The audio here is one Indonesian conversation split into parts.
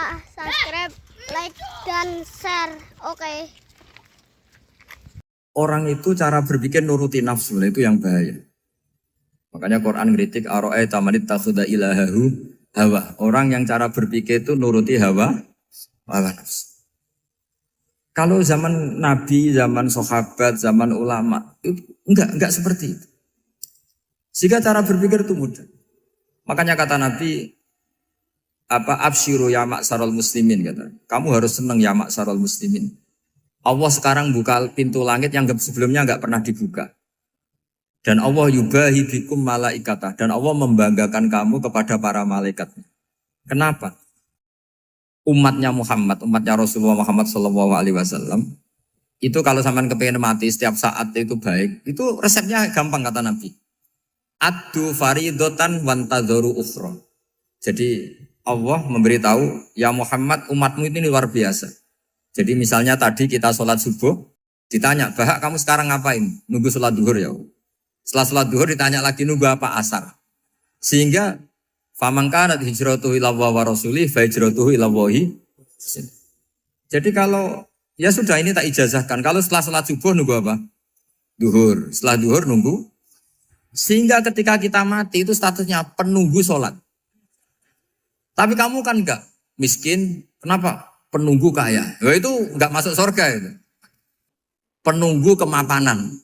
lupa subscribe, like, dan share. Oke. Orang itu cara berpikir nuruti nafsu, itu yang bahaya. Makanya Quran ngeritik ara'aita man ittakhadha ilahahu hawa. Orang yang cara berpikir itu nuruti hawa nafsu. Kalau zaman Nabi, zaman sahabat, zaman ulama, itu enggak seperti itu. Sehingga cara berpikir itu mudah. Makanya kata Nabi, absyiru ya ma'sarul muslimin, kata. Kamu harus senang ya ma'sarul muslimin. Allah sekarang buka pintu langit yang sebelumnya enggak pernah dibuka. Dan Allah yubahi bikum malaikatah. Dan Allah membanggakan kamu kepada para malaikatnya. Kenapa? Umatnya Muhammad, umatnya Rasulullah Muhammad SAW, itu kalau sampean kepengen mati setiap saat itu baik, itu resepnya gampang kata Nabi. Addu faridotan wantadzoru ukhra. Jadi Allah memberitahu, ya Muhammad, umatmu ini luar biasa. Jadi misalnya tadi kita sholat subuh, ditanya, Bahak kamu sekarang ngapain? Nunggu sholat duhur ya. Setelah sholat duhur ditanya lagi nunggu apa asar. Sehingga faman kanat hijratuhu ila Allah wa rasulih fa hijratuhu ila Allah. Jadi kalau ya sudah ini tak ijazahkan. Kalau setelah sholat subuh nunggu apa? Duhur. Setelah duhur nunggu. Sehingga ketika kita mati itu statusnya penunggu sholat. Tapi kamu kan enggak miskin. Kenapa? Penunggu kaya. Ya itu enggak masuk surga itu. Penunggu kemapanan.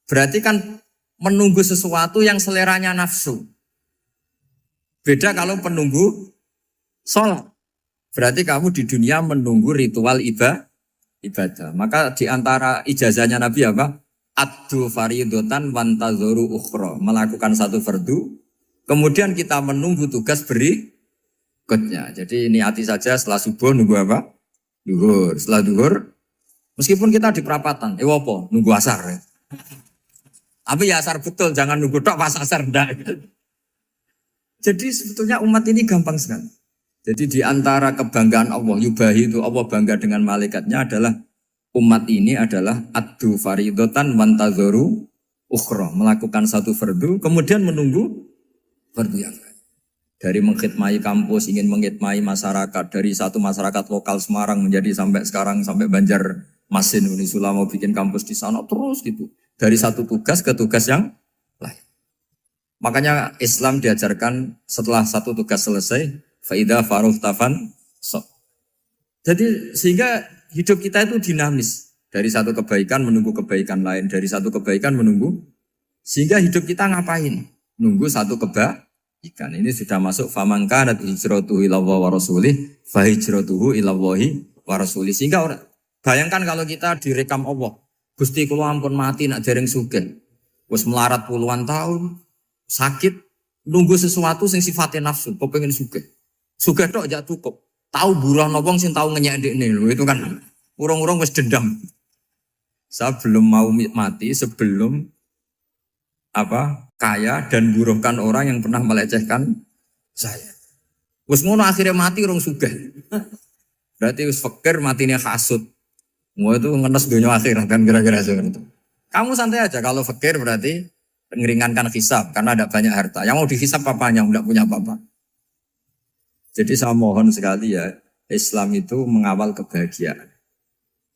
Berarti kan menunggu sesuatu yang seleranya nafsu. Beda kalau penunggu sholat. Berarti kamu di dunia menunggu ritual ibadah. Maka di antara ijazahnya Nabi apa? Addu faridotan wantadzoru ukhra. Melakukan satu fardu. Kemudian kita menunggu tugas berikutnya. Jadi niati saja setelah subuh nunggu apa? Duhur. Setelah duhur, meskipun kita di perapatan. Apa? Nunggu asar. Ya. Tapi ya asar betul. Jangan nunggu tok pas asar. Enggak. Jadi sebetulnya umat ini gampang sekali. Jadi di antara kebanggaan Allah, yubahi itu Allah bangga dengan malaikatnya adalah umat ini adalah addu faridotan wantadzoru ukhra. Melakukan satu fardu, kemudian menunggu fardu yang lain. Dari mengkhidmati kampus, ingin mengkhidmati masyarakat. Dari satu masyarakat lokal Semarang menjadi sampai sekarang, sampai Banjarmasin. Unisula mau bikin kampus di sana, terus gitu. Dari satu tugas ke tugas yang lain. Makanya Islam diajarkan setelah satu tugas selesai, faida faruh tafan sok. Jadi sehingga hidup kita itu dinamis. Dari satu kebaikan menunggu kebaikan lain, dari satu kebaikan menunggu. Sehingga hidup kita ngapain? Nunggu satu kebaikan. Ini sudah masuk faman kanat hijratuhu ila Allah wa rasulih, fa hijratuhu ila Allah wa rasulih. Sehingga bayangkan kalau kita direkam Allah, Gusti kula ampun mati nak dereng sugih. Wis melarat puluhan tahun. Sakit, nunggu sesuatu sing sifatnya nafsu, kok pengen sugih. Sugih tok aja cukup. Tahu buruh wong sing tahu ngenyek ndekne lho, itu kan urung-urung wis dendam. Saya belum mau mati sebelum kaya dan buruhkan orang yang pernah melecehkan saya. Wis ngono akhirnya mati urung sugih. Berarti wis fakir matine hasud. Mau itu ngenes dunia akhirat kan kira-kira seperti itu. Kamu santai aja kalau fakir berarti meringankan hisab karena ada banyak harta. Yang mau dihisab papanya, tidak punya apa-apa. Jadi saya mohon sekali ya, Islam itu mengawal kebahagiaan.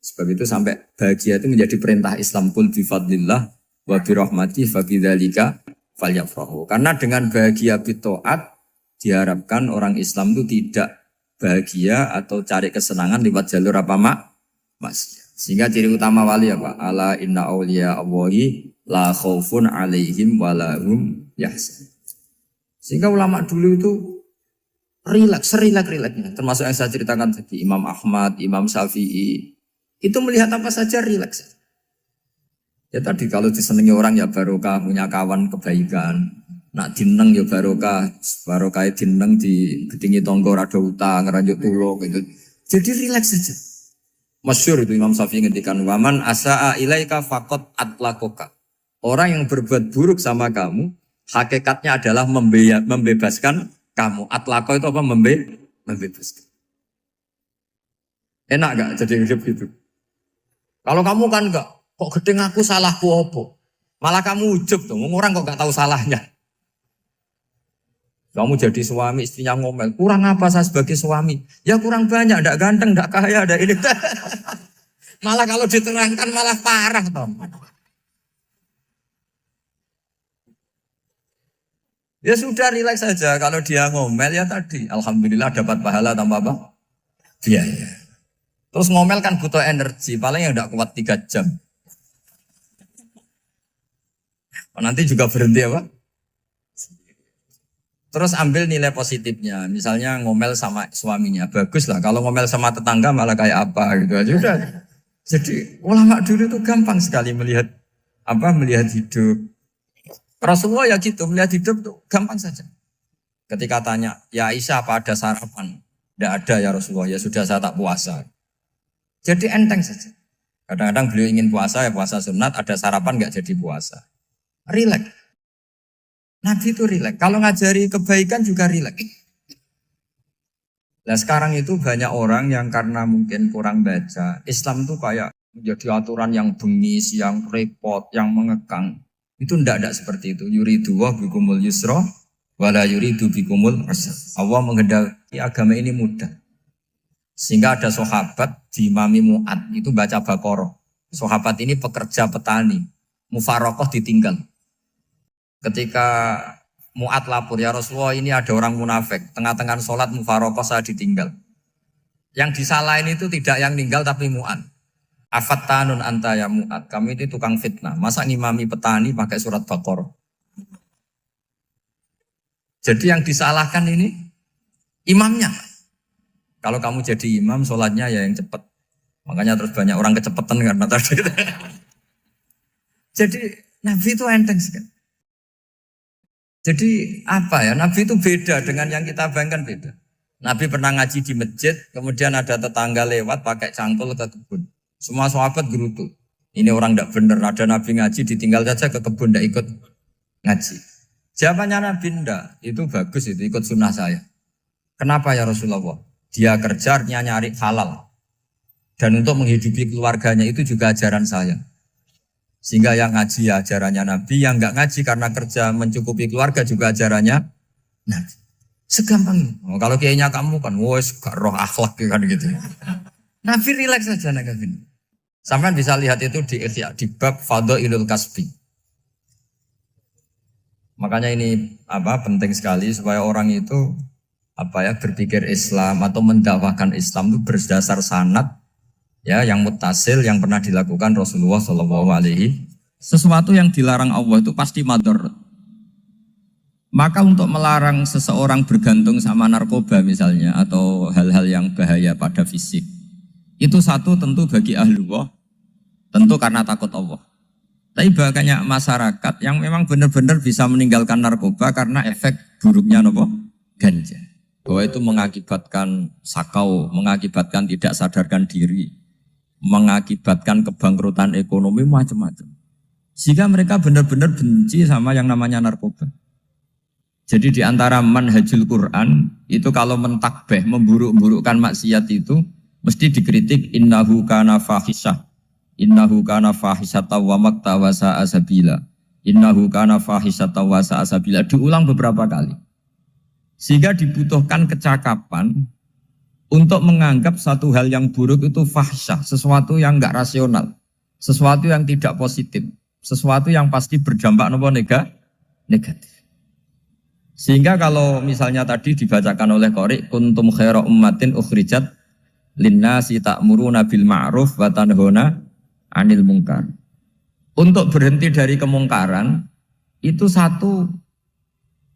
Sebab itu sampai bahagia itu menjadi perintah Islam. Qul bi fadlillah wa bi rahmatihi fa bidzalika falyafrahu. Karena dengan bahagia bitaat diharapkan orang Islam itu tidak bahagia atau cari kesenangan lewat jalur maksiat. Sehingga ciri utama wali apa? Ala inna awliya Allahi la khaufun alaihim walahum yahzan. Sehingga ulama dulu itu rileks-rileksnya. Termasuk yang saya ceritakan tadi, Imam Ahmad, Imam Syafi'i. Itu melihat apa saja rileks. Ya tadi kalau disenangi orang ya barokah, punya kawan kebaikan. Nak dineng ya barokah dineng di gedingi tonggo rada utang, ranjuk tulung gitu. Jadi rileks saja. Masyhur itu Imam Syafi'i ngendikan waman asaa ilaika faqat atlakoka. Orang yang berbuat buruk sama kamu, hakikatnya adalah membebaskan kamu. Atlaqo itu apa? Membebaskan. Enak gak jadi hidup gitu? Kalau kamu kan enggak, kok gedeng aku salahku apa? Malah kamu ujub tuh, orang kok gak tahu salahnya. Kamu jadi suami, istrinya ngomel, kurang apa saya sebagai suami? Ya kurang banyak, ndak ganteng, ndak kaya, ndak ini. Malah kalau diterangkan malah parah toh. Ya sudah rileks saja. Kalau dia ngomel ya tadi, alhamdulillah dapat pahala tambah apa? Biaya. Terus ngomel kan butuh energi, paling yang ndak kuat 3 jam. Nanti juga berhenti apa? Terus ambil nilai positifnya, misalnya ngomel sama suaminya, bagus lah. Kalau ngomel sama tetangga malah kayak apa gitu aja udah. Jadi ulama dulu itu gampang sekali melihat melihat hidup. Rasulullah ya gitu, melihat hidup tuh gampang saja. Ketika tanya, ya Aisyah apa ada sarapan? Tidak ada ya Rasulullah, ya sudah saya tak puasa. Jadi enteng saja. Kadang-kadang beliau ingin puasa ya puasa sunat, ada sarapan nggak jadi puasa. Rileks. Nabi itu rileks. Kalau ngajari kebaikan juga rileks. Nah sekarang itu banyak orang yang karena mungkin kurang baca. Islam itu kayak menjadi aturan yang bengis, yang repot, yang mengekang. Itu tidak seperti itu. Yuridu wa bikumul yusra, wala yuridu bikumul usra. Allah menghendaki agama ini mudah. Sehingga ada sahabat di Imami Mu'ad itu baca Baqarah. Sahabat ini pekerja petani. Mufarokoh ditinggal. Ketika Mu'ad lapor, ya Rasulullah ini ada orang munafik. Tengah-tengah sholat mufarokoh saya ditinggal. Yang disalahin itu tidak yang tinggal tapi Mu'ad. Afattanun anta ya Mu'ad. Kami itu tukang fitnah. Masa ngimami petani pakai surat Baqarah. Jadi yang disalahkan ini imamnya. Kalau kamu jadi imam sholatnya ya yang cepat. Makanya terus banyak orang kecepatan karena tadi. Jadi Nabi itu enteng sekali. Jadi apa ya, Nabi itu beda dengan yang kita bayangkan beda. Nabi pernah ngaji di masjid, kemudian ada tetangga lewat pakai cangkul ke kebun. Semua sahabat gerutu. Ini orang tidak benar, ada Nabi ngaji ditinggal saja ke kebun, tidak ikut ngaji. Jawabannya Nabi tidak, itu bagus itu ikut sunnah saya. Kenapa ya Rasulullah? Dia kerjanya nyari halal. Dan untuk menghidupi keluarganya itu juga ajaran saya. Sehingga yang ngaji ya ajarannya Nabi, yang enggak ngaji karena kerja mencukupi keluarga juga ajarannya Nabi. Segampang ini. Oh, kalau kayaknya kamu kan, wes gak roh akhlak kan gitu. Nabi rileks saja Nabi. Sampai bisa lihat itu di bab Fadhailul Kasbi. Makanya ini penting sekali supaya orang itu berpikir Islam atau mendakwakan Islam itu berdasar sanad. Ya, yang mutasil yang pernah dilakukan Rasulullah SAW. Sesuatu yang dilarang Allah itu pasti madharat. Maka untuk melarang seseorang bergantung sama narkoba misalnya atau hal-hal yang bahaya pada fisik, itu satu tentu bagi ahlullah, tentu karena takut Allah. Tapi banyak masyarakat yang memang benar-benar bisa meninggalkan narkoba karena efek buruknya ganja. Bahwa itu mengakibatkan sakau, mengakibatkan tidak sadarkan diri, mengakibatkan kebangkrutan ekonomi macam-macam. Sehingga mereka benar-benar benci sama yang namanya narkoba. Jadi di antara manhajul Quran itu kalau mentakbih, memburuk-burukkan maksiat itu mesti dikritik innahu kana fahisyah. Innahu kana fahisyata wa maqta wa sa'a sabila. Innahu kana fahisyata wa sa'a sabila. Diulang beberapa kali. Sehingga dibutuhkan kecakapan untuk menganggap satu hal yang buruk itu fahsyah, sesuatu yang enggak rasional, sesuatu yang tidak positif, sesuatu yang pasti berdampak negatif. Sehingga kalau misalnya tadi dibacakan oleh Qori, kuntum khaira ummatin ukhrijat linnasi ta'muruna bil ma'ruf wa tanhauna 'anil munkar. Untuk berhenti dari kemungkaran itu satu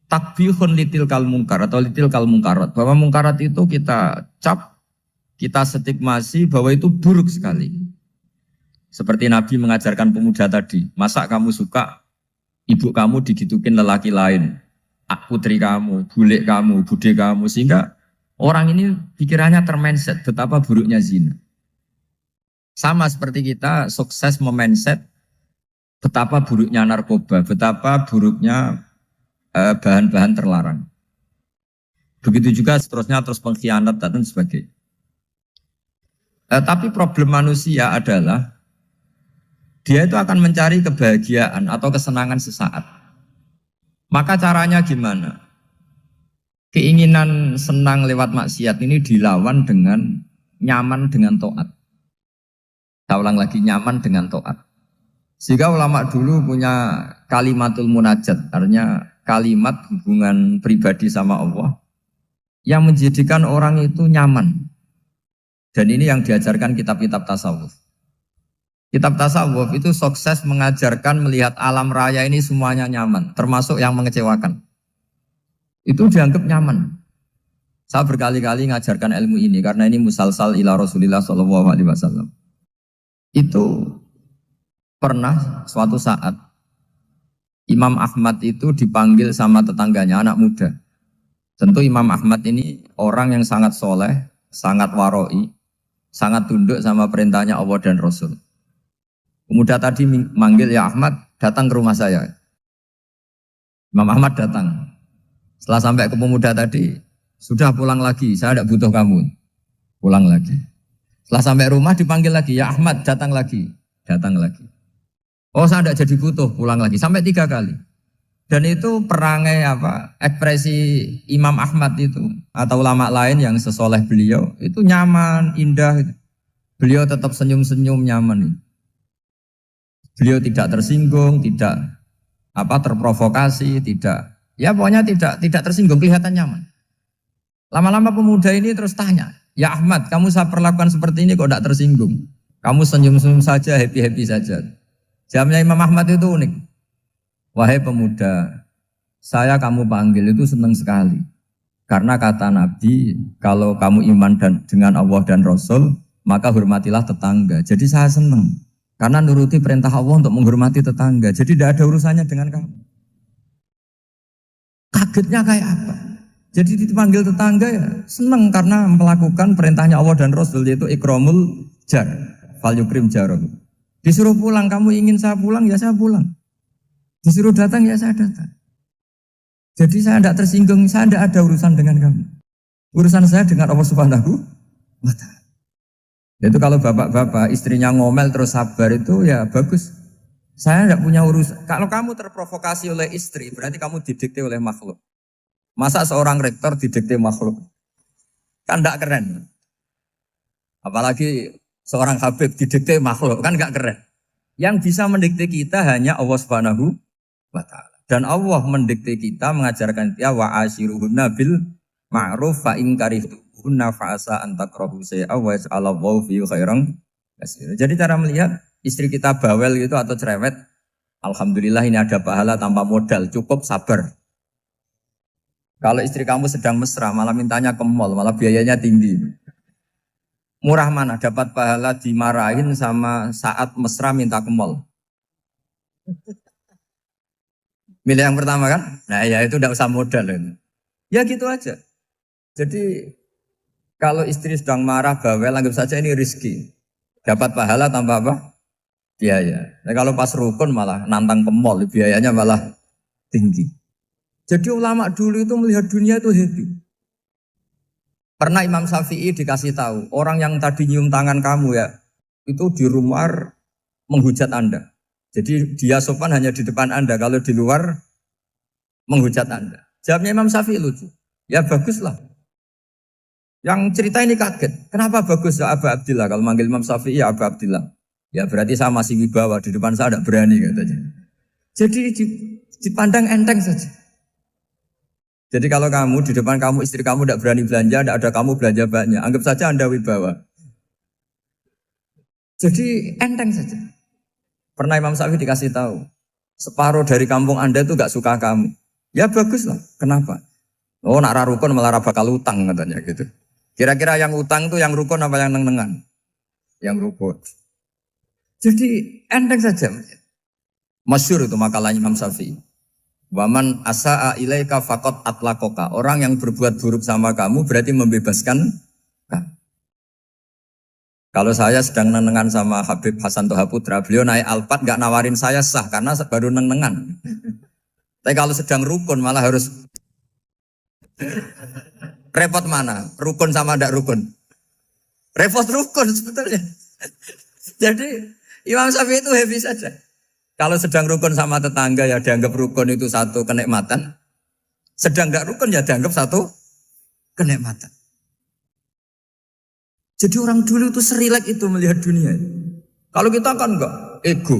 takbihun litil kal mungkar atau litil kal mungkarat, bahwa mungkarat itu kita cap, kita stigmasi bahwa itu buruk sekali. Seperti Nabi mengajarkan pemuda tadi, masa kamu suka ibu kamu digitukin lelaki lain, putri kamu, bule kamu, bude kamu, sehingga orang ini pikirannya termindset betapa buruknya zina. Sama seperti kita sukses memindset betapa buruknya narkoba, betapa buruknya bahan-bahan terlarang. Begitu juga seterusnya terus pengkhianat dan sebagainya. Tapi problem manusia adalah dia itu akan mencari kebahagiaan atau kesenangan sesaat. Maka caranya gimana? Keinginan senang lewat maksiat ini dilawan dengan nyaman dengan taat. Saya ulang lagi, nyaman dengan taat. Sehingga ulama dulu punya kalimatul munajat, artinya kalimat hubungan pribadi sama Allah yang menjadikan orang itu nyaman. Dan ini yang diajarkan kitab-kitab tasawuf. Kitab tasawuf itu sukses mengajarkan melihat alam raya ini semuanya nyaman, termasuk yang mengecewakan. Itu dianggap nyaman. Saya berkali-kali mengajarkan ilmu ini karena ini musalsal ila Rasulillah SAW. Itu pernah suatu saat Imam Ahmad itu dipanggil sama tetangganya, anak muda. Tentu Imam Ahmad ini orang yang sangat soleh, sangat waroi, sangat tunduk sama perintahnya Allah dan Rasul. Pemuda tadi manggil, ya Ahmad, datang ke rumah saya. Imam Ahmad datang. Setelah sampai ke pemuda tadi, sudah pulang lagi, saya tidak butuh kamu. Pulang lagi. Setelah sampai rumah dipanggil lagi, ya Ahmad, datang lagi. Datang lagi. Oh, saya tidak jadi butuh, pulang lagi. Sampai 3 kali. Dan itu perangai ekspresi Imam Ahmad itu atau ulama lain yang sesoleh beliau itu nyaman, indah. Beliau tetap senyum-senyum nyaman. Beliau tidak tersinggung, tidak terprovokasi, tidak, ya pokoknya tidak tersinggung, kelihatan nyaman. Lama-lama pemuda ini terus tanya, ya Ahmad, kamu saya perlakukan seperti ini kok tidak tersinggung? Kamu senyum-senyum saja, happy-happy saja. Jawabnya Imam Ahmad itu unik. Wahai pemuda, saya kamu panggil itu senang sekali. Karena kata Nabi, kalau kamu iman dengan Allah dan Rasul, maka hormatilah tetangga. Jadi saya senang. Karena nuruti perintah Allah untuk menghormati tetangga. Jadi tidak ada urusannya dengan kamu. Kagetnya kayak apa? Jadi dipanggil tetangga ya senang karena melakukan perintahnya Allah dan Rasul, yaitu ikramul jar, fal yukrim jarum. Disuruh pulang, kamu ingin saya pulang, ya saya pulang. Disuruh datang, ya saya datang. Jadi saya tidak tersinggung, saya tidak ada urusan dengan kamu. Urusan saya dengan Allah Subhanahu wa Ta'ala. Itu kalau bapak-bapak istrinya ngomel terus sabar itu ya bagus. Saya tidak punya urusan. Kalau kamu terprovokasi oleh istri, berarti kamu didikte oleh makhluk. Masa seorang rektor didikte makhluk? Kan tidak keren. Apalagi seorang habib didikte makhluk, kan tidak keren. Yang bisa mendikte kita hanya Allah Subhanahu wa Ta'ala. Dan Allah mendikte kita, mengajarkan kita wa ashiruhunna bil ma'ruf fa in karihtuhunna fa'asa an takrahu shay'a wa yaj'alallahu fi khairan katsira. Jadi cara melihat istri kita bawel gitu atau cerewet, alhamdulillah ini ada pahala tanpa modal, cukup sabar. Kalau istri kamu sedang mesra, malah mintanya ke mall, malah biayanya tinggi. Murah mana dapat pahala dimarahin sama saat mesra minta ke mall? Milih yang pertama kan? Nah ya itu tidak usah modal. Ya gitu aja. Jadi kalau istri sedang marah, bawel, anggap saja ini rezeki. Dapat pahala tanpa apa? Biaya. Nah, kalau pas rukun malah nantang ke mall, biayanya malah tinggi. Jadi ulama dulu itu melihat dunia itu happy. Pernah Imam Syafi'i dikasih tahu, orang yang tadi nyium tangan kamu ya, itu di rumah menghujat Anda. Jadi dia sopan hanya di depan Anda, kalau di luar menghujat Anda. Jawabnya Imam Syafi'i lucu. Ya baguslah. Yang cerita ini kaget. Kenapa bagus ya Aba Abdillah? Kalau manggil Imam Syafi'i ya Aba Abdillah. Ya berarti saya masih wibawa, di depan saya tidak berani katanya. Jadi dipandang enteng saja. Jadi kalau kamu di depan kamu istri kamu tidak berani belanja, tidak ada kamu belanja banyak, anggap saja Anda wibawa. Jadi enteng saja. Pernah Imam Syafi'i dikasih tahu, separuh dari kampung Anda itu gak suka kamu. Ya bagus lah. Kenapa? Oh nak rukun malah bakal utang katanya gitu. Kira-kira yang utang itu yang rukun apa yang neng-nengan? Yang rukun. Jadi enteng saja. Masyhur itu makalahnya Imam Syafi'i. Waman asa'a ilaika faqad atlaqaka. Orang yang berbuat buruk sama kamu berarti membebaskan kamu. Kalau saya sedang nenengan sama Habib Hasan Toha Putra, beliau naik Alphard gak nawarin saya sah karena baru nenengan. Tapi kalau sedang rukun malah harus repot mana? Rukun sama ndak rukun? Repot rukun sebetulnya. Jadi Imam Syafi'i itu happy saja. Kalau sedang rukun sama tetangga ya dianggap rukun itu satu kenikmatan. Sedang nggak rukun ya dianggap satu kenikmatan. Jadi orang dulu itu serilek itu melihat dunia. Kalau kita kan enggak, ego.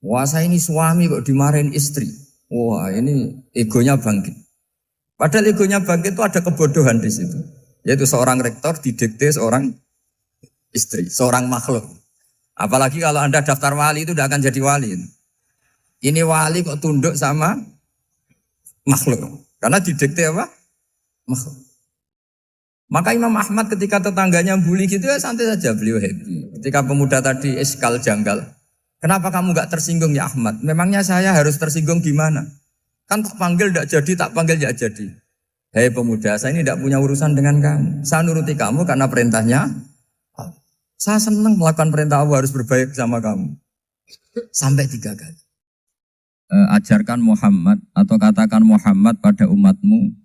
Wah saya ini suami kok dimarahin istri. Wah ini egonya bangkit. Padahal egonya bangkit itu ada kebodohan di situ. Yaitu seorang rektor didikte seorang istri, seorang makhluk. Apalagi kalau Anda daftar wali itu tidak akan jadi wali. Ini wali kok tunduk sama makhluk. Karena didikte apa? Makhluk. Maka Imam Ahmad ketika tetangganya bully gitu ya santai saja, beliau happy. Ketika pemuda tadi eskal janggal, kenapa kamu gak tersinggung ya Ahmad? Memangnya saya harus tersinggung gimana? Kan tak panggil tidak jadi, tak panggil tidak jadi. Hei pemuda, saya ini tidak punya urusan dengan kamu. Saya nuruti kamu karena perintahnya. Saya senang melakukan perintah Allah, harus berbaik sama kamu. Sampai 3 kali. Ajarkan Muhammad atau katakan Muhammad pada umatmu.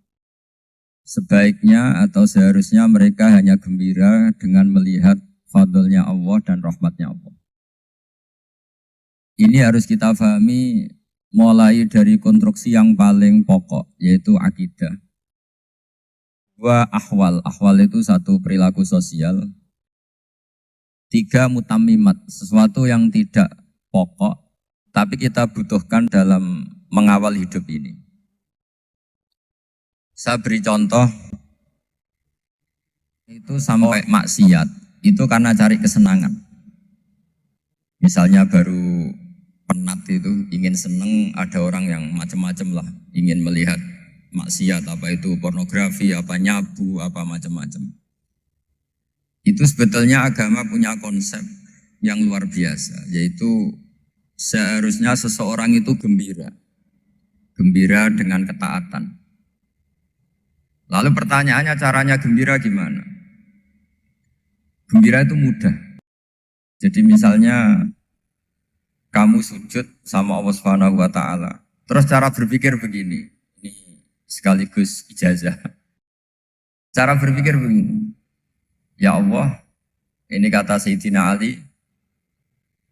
Sebaiknya atau seharusnya mereka hanya gembira dengan melihat fadlnya Allah dan rahmatnya Allah. Ini harus kita pahami mulai dari konstruksi yang paling pokok, yaitu akidah. 2 ahwal. Ahwal itu 1 perilaku sosial. 3 mutammimat, sesuatu yang tidak pokok, tapi kita butuhkan dalam mengawal hidup ini. Saya beri contoh, itu sampai maksiat, itu karena cari kesenangan. Misalnya baru penat itu, ingin seneng, ada orang yang macam-macam lah, ingin melihat maksiat, apa itu pornografi, apa nyabu, apa macam-macam. Itu sebetulnya agama punya konsep yang luar biasa, yaitu seharusnya seseorang itu gembira. Gembira dengan ketaatan. Lalu pertanyaannya caranya gembira gimana? Gembira itu mudah. Jadi misalnya kamu sujud sama Allah Subhanahu wa taala. Terus cara berpikir begini. Ini sekaligus ijazah. Cara berpikir begini. Ya Allah, ini kata Sayyidina Ali,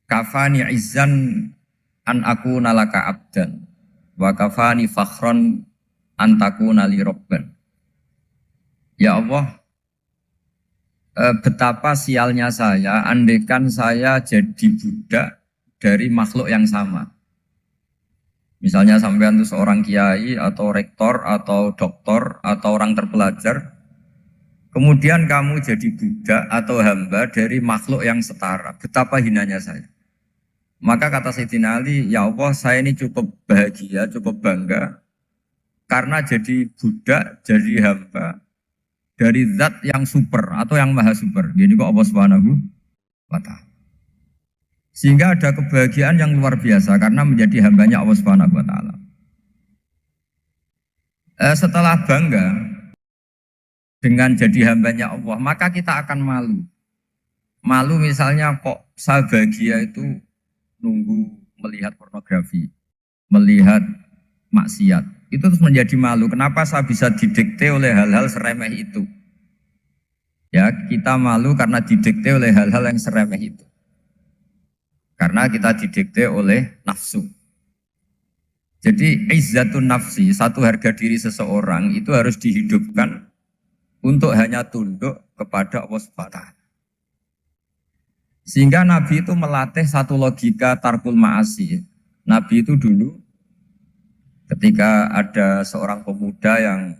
kafani izzan an aku nalaka abdan wa kafani fakhron an takuna li robban. Ya Allah, betapa sialnya saya andaikan saya jadi budak dari makhluk yang sama. Misalnya sampean itu seorang kiai atau rektor atau doktor atau orang terpelajar, kemudian kamu jadi budak atau hamba dari makhluk yang setara. Betapa hinanya saya. Maka kata Sayyidina Ali, ya Allah saya ini cukup bahagia, cukup bangga karena jadi budak, jadi hamba dari zat yang super atau yang maha super. Jadi kok Allah Subhanahu wa ta'ala. Sehingga ada kebahagiaan yang luar biasa karena menjadi hambanya Allah Subhanahu wa ta'ala. Setelah bangga dengan jadi hambanya Allah, maka kita akan malu. Malu misalnya kok saya bahagia itu nunggu melihat pornografi, melihat maksiat. Itu terus menjadi malu. Kenapa saya bisa didikte oleh hal-hal seremeh itu? Ya, kita malu karena didikte oleh hal-hal yang seremeh itu. Karena kita didikte oleh nafsu. Jadi izzatun nafsi, satu harga diri seseorang itu harus dihidupkan untuk hanya tunduk kepada Allah Subhanahu wa ta'ala. Sehingga Nabi itu melatih satu logika tarkul ma'asi. Nabi itu dulu ketika ada seorang pemuda yang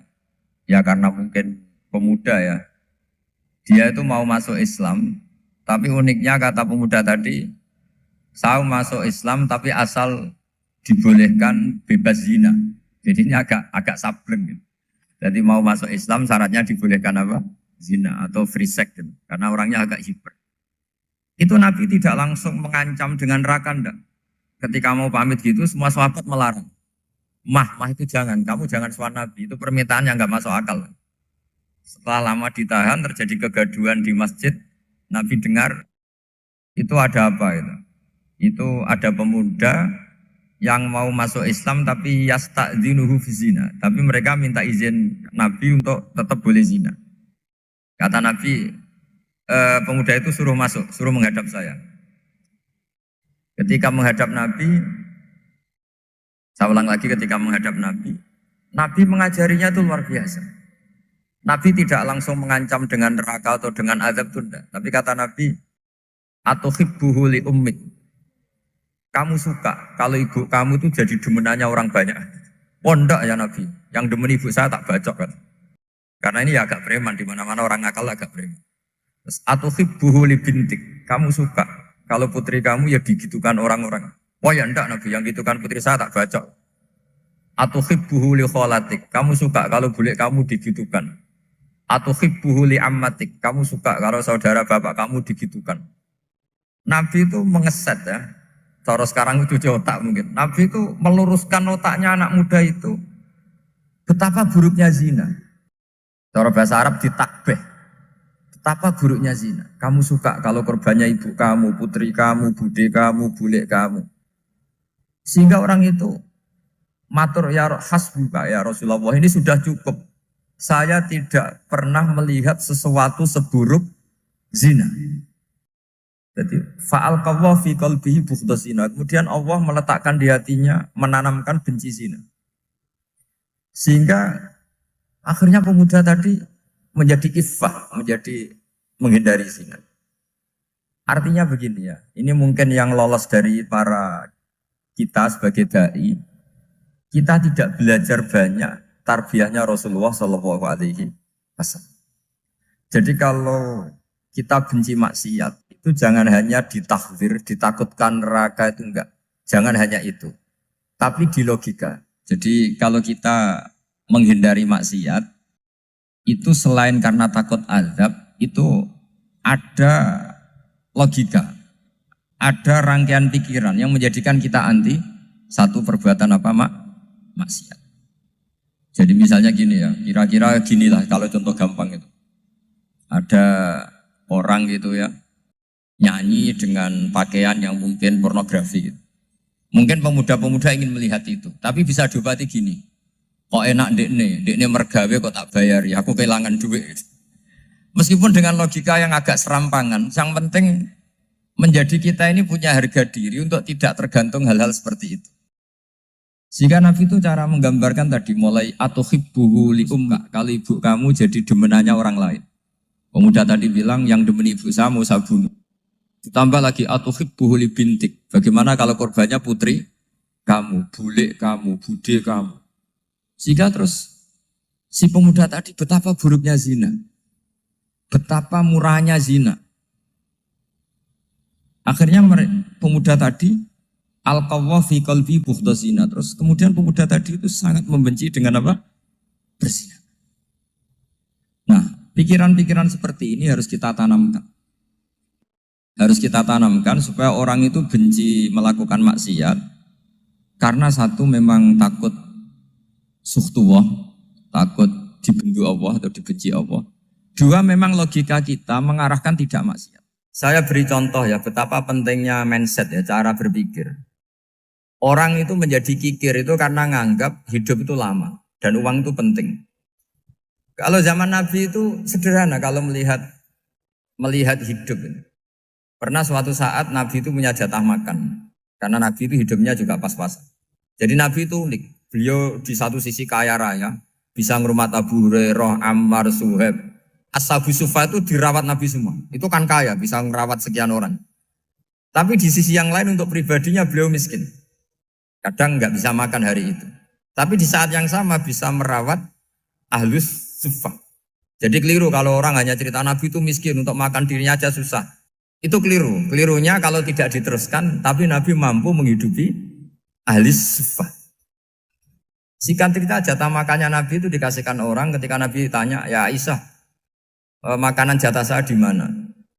ya karena mungkin pemuda ya, dia itu mau masuk Islam, tapi uniknya kata pemuda tadi, saya masuk Islam tapi asal dibolehkan bebas zina. Jadi ini agak sableng gitu. Jadi mau masuk Islam syaratnya dibolehkan apa? Zina atau free sex gitu. Karena orangnya agak hiper. Itu Nabi tidak langsung mengancam dengan neraka enggak. Ketika mau pamit gitu semua sahabat melarang. Mah itu jangan, kamu jangan suan Nabi, itu permintaan yang nggak masuk akal. Setelah lama ditahan, terjadi kegaduhan di masjid, Nabi dengar, itu ada apa itu? Itu ada pemuda yang mau masuk Islam tapi yasta'dzinuhu fi zina. Tapi mereka minta izin Nabi untuk tetap boleh zina. Kata Nabi, pemuda itu suruh masuk, suruh menghadap saya. Ketika menghadap Nabi, saya ulang lagi ketika menghadap Nabi, Nabi mengajarinya itu luar biasa. Nabi tidak langsung mengancam dengan neraka atau dengan azab itu enggak. Tapi kata Nabi, atuhibbuhu li ummik. Kamu suka kalau ibu kamu itu jadi demenannya orang banyak. Oh enggak ya Nabi, yang demen ibu saya tak bacok kan. Karena ini ya agak preman, di mana-mana orang nakal agak preman. Terus atuhibbuhu li bintik. Kamu suka kalau putri kamu ya digitukan orang-orang. Oh ya enggak Nabi, yang gitukan putri saya tak bacok. Atuhibbuhu li kholatik. Kamu suka kalau bule kamu digitukan. Atuhibbuhu li ammatik. Kamu suka kalau saudara bapak kamu digitukan. Nabi itu mengeset ya. Cara sekarang itu otak mungkin. Nabi itu meluruskan otaknya anak muda itu. Betapa buruknya zina. Cara bahasa Arab ditakbih. Betapa buruknya zina. Kamu suka kalau korbannya ibu kamu, putri kamu, bude kamu, bule kamu. Sehingga orang itu matur ya hasbuka ya Rasulullah, ini sudah cukup. Saya tidak pernah melihat sesuatu seburuk zina. Jadi fa'al qawwa fi qalbihi bughdha zina. Kemudian Allah meletakkan di hatinya, menanamkan benci zina. Sehingga akhirnya pemuda tadi menjadi iffah, menjadi menghindari zina. Artinya begini ya, ini mungkin yang lolos dari para kita sebagai dai, kita tidak belajar banyak tarbiyahnya Rasulullah Shallallahu Alaihi Wasallam. Jadi kalau kita benci maksiat, itu jangan hanya ditahdzir, ditakutkan neraka itu enggak. Jangan hanya itu. Tapi di logika. Jadi kalau kita menghindari maksiat, itu selain karena takut azab, itu ada logika. Ada rangkaian pikiran yang menjadikan kita anti satu perbuatan apa maksiat. Jadi misalnya gini ya, kira-kira ginilah kalau contoh gampang itu. Ada orang gitu ya, nyanyi dengan pakaian yang mungkin pornografi gitu. Mungkin pemuda-pemuda ingin melihat itu, tapi bisa diobati gini. Kok enak dekne mergawe kok tak bayar ya, aku kehilangan duit. Meskipun dengan logika yang agak serampangan, yang penting menjadi kita ini punya harga diri untuk tidak tergantung hal-hal seperti itu. Sehingga Nabi itu cara menggambarkan tadi mulai atuhibbuhu li ummik, kalau ibu kamu jadi demenannya orang lain. Pemuda tadi bilang yang demen ibu saya mau saya bunuh. Ditambah lagi atuhibbuhu li bintik. Bagaimana kalau korbannya putri kamu, bule kamu, bude kamu. Sehingga terus si pemuda tadi betapa buruknya zina. Betapa murahnya zina. Akhirnya pemuda tadi al-qawwa fi qalbi bughdha zina. Terus kemudian pemuda tadi itu sangat membenci dengan apa? Berzina. Nah, pikiran-pikiran seperti ini harus kita tanamkan. Harus kita tanamkan supaya orang itu benci melakukan maksiat. Karena satu memang takut suhtullah, takut dibendu Allah atau dibenci Allah. Dua memang logika kita mengarahkan tidak maksiat. Saya beri contoh ya betapa pentingnya mindset ya, cara berpikir. Orang itu menjadi kikir itu karena nganggap hidup itu lama dan uang itu penting. Kalau zaman Nabi itu sederhana kalau melihat hidup. Pernah suatu saat Nabi itu punya jatah makan. Karena Nabi itu hidupnya juga pas-pasan. Jadi Nabi itu unik. Beliau di satu sisi kaya raya, bisa ngurmat Abu Hurairah, Ammar, Suhaib. Ashabu Sufa itu dirawat Nabi semua. Itu kan kaya, bisa merawat sekian orang. Tapi di sisi yang lain untuk pribadinya beliau miskin. Kadang nggak bisa makan hari itu. Tapi di saat yang sama bisa merawat Ahlus Sufa. Jadi keliru kalau orang hanya cerita Nabi itu miskin, untuk makan dirinya aja susah. Itu keliru. Kelirunya kalau tidak diteruskan, tapi Nabi mampu menghidupi Ahlus Sufa. Singkat cerita jatah makannya Nabi itu dikasihkan orang ketika Nabi tanya, ya Aisyah, makanan jatah saya di mana?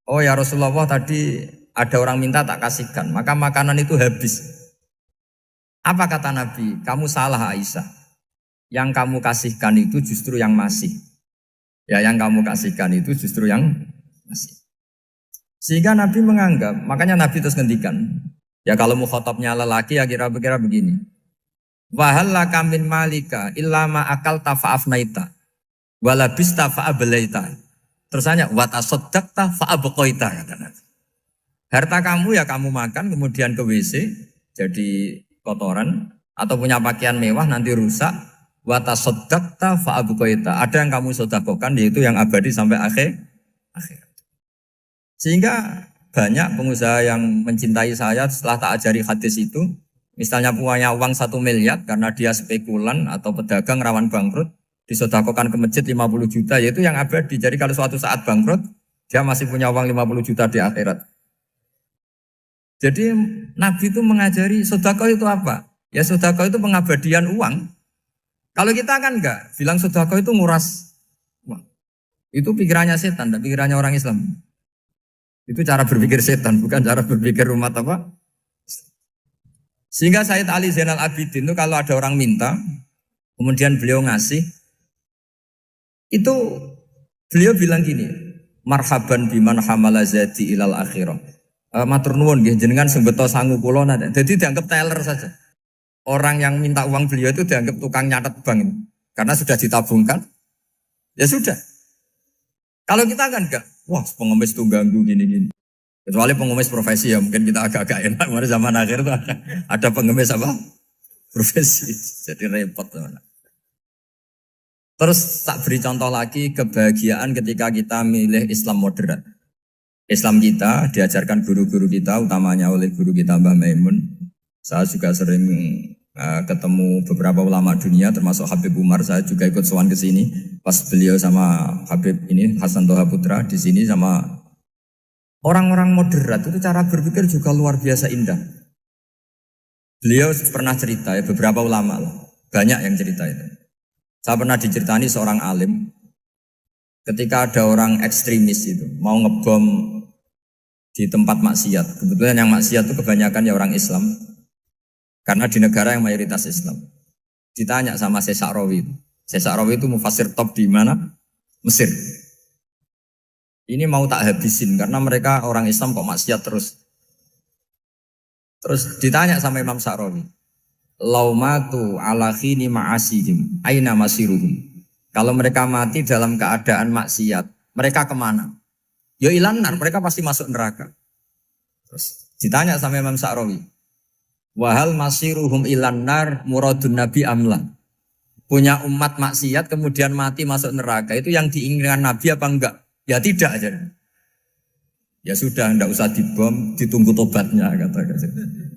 Oh ya Rasulullah, tadi ada orang minta tak kasihkan, maka makanan itu habis. Apa kata Nabi? Kamu salah Aisyah. Yang kamu kasihkan itu justru yang masih. Ya yang kamu kasihkan itu justru yang masih. Sehingga Nabi menganggap, makanya Nabi terus ngendikan. Ya kalau mukhatabnya lelaki ya kira-kira begini. Wahallaka min malika illa ma akalta fa'afnaita walabista fa'ablaita. Terusannya watasaddaqta fa'abqaita kata Nabi. Harta kamu ya kamu makan kemudian ke WC jadi kotoran atau punya pakaian mewah nanti rusak wa tasaddaqta fa abqaita. Ada yang kamu sedekahkan yaitu yang abadi sampai akhir. Sehingga banyak pengusaha yang mencintai saya setelah tak ajari hadis itu, misalnya punya uang 1 miliar karena dia spekulan atau pedagang rawan bangkrut, disedekahkan ke masjid 50 juta, yaitu yang abadi. Jadi kalau suatu saat bangkrut, dia masih punya uang 50 juta di akhirat. Jadi Nabi itu mengajari sedekah itu apa? Ya sedekah itu pengabadian uang. Kalau kita kan enggak, bilang sedekah itu nguras uang. Itu pikirannya setan, dan pikirannya orang Islam. Itu cara berpikir setan, bukan cara berpikir umat apa? Sehingga Sayyid Ali Zainal Abidin itu kalau ada orang minta, kemudian beliau ngasih, itu beliau bilang gini, marhaban biman hamala zadi ilal akhirah. Matur nuwun nggih jenengan sing beto sangu kula nate. Jadi dianggap teller saja. Orang yang minta uang beliau itu dianggap tukang nyatet bank ini. Karena sudah ditabungkan. Ya sudah. Kalau kita kan enggak, wah pengemis tuh ganggu gini-gini. Kecuali pengemis profesi ya mungkin kita agak-agak enak. Mari zaman akhir tuh ada pengemis apa? Profesi. Jadi repot teman. Terus tak beri contoh lagi kebahagiaan ketika kita milih Islam moderat. Islam kita diajarkan guru-guru kita, utamanya oleh guru kita Mbah Maimun. Saya juga sering ketemu beberapa ulama dunia, termasuk Habib Umar. Saya juga ikut sowan ke sini pas beliau sama Habib ini Hasan Toha Putra di sini sama orang-orang moderat. Itu cara berpikir juga luar biasa indah. Beliau pernah cerita ya, beberapa ulama lah, banyak yang cerita itu. Saya pernah diceritani seorang alim ketika ada orang ekstremis itu mau ngebom di tempat maksiat. Kebetulan yang maksiat itu kebanyakan ya orang Islam. Karena di negara yang mayoritas Islam. Ditanya sama Syekh Sa'rawi. Syekh Sa'rawi itu mufassir top di mana? Mesir. Ini mau tak habisin karena mereka orang Islam kok maksiat terus. Terus ditanya sama Imam Sa'rawi. Laumatu ala khini ma'asihim aina masiruhum. Kalau mereka mati dalam keadaan maksiat, mereka kemana? Ya ilanar, mereka pasti masuk neraka. Terus ditanya sama Imam Sa'rawi, wahal masiruhum ilanar muradun nabi amla. Punya umat maksiat kemudian mati masuk neraka, itu yang diinginkan Nabi apa enggak? Ya tidak aja. Ya sudah, enggak usah dibom, ditunggu tobatnya kata-kata.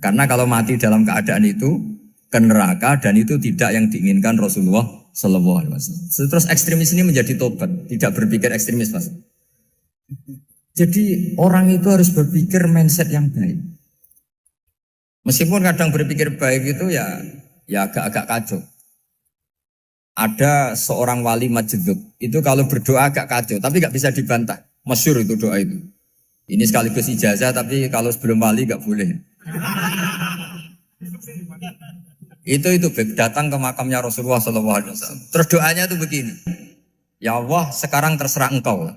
Karena kalau mati dalam keadaan itu ke neraka dan itu tidak yang diinginkan Rasulullah Sallallahu Alaihi Wasallam. Terus ekstremis ini menjadi tobat, tidak berpikir ekstremis Mas. Jadi orang itu harus berpikir mindset yang baik. Meskipun kadang berpikir baik itu ya agak-agak kacau. Ada seorang wali majdub itu kalau berdoa agak kacau, tapi nggak bisa dibantah. Masyhur itu doa itu. Ini sekaligus ijazah, tapi kalau sebelum wali nggak boleh. Itu datang ke makamnya Rasulullah SAW. Terus doanya itu begini. Ya Allah, sekarang terserah engkau.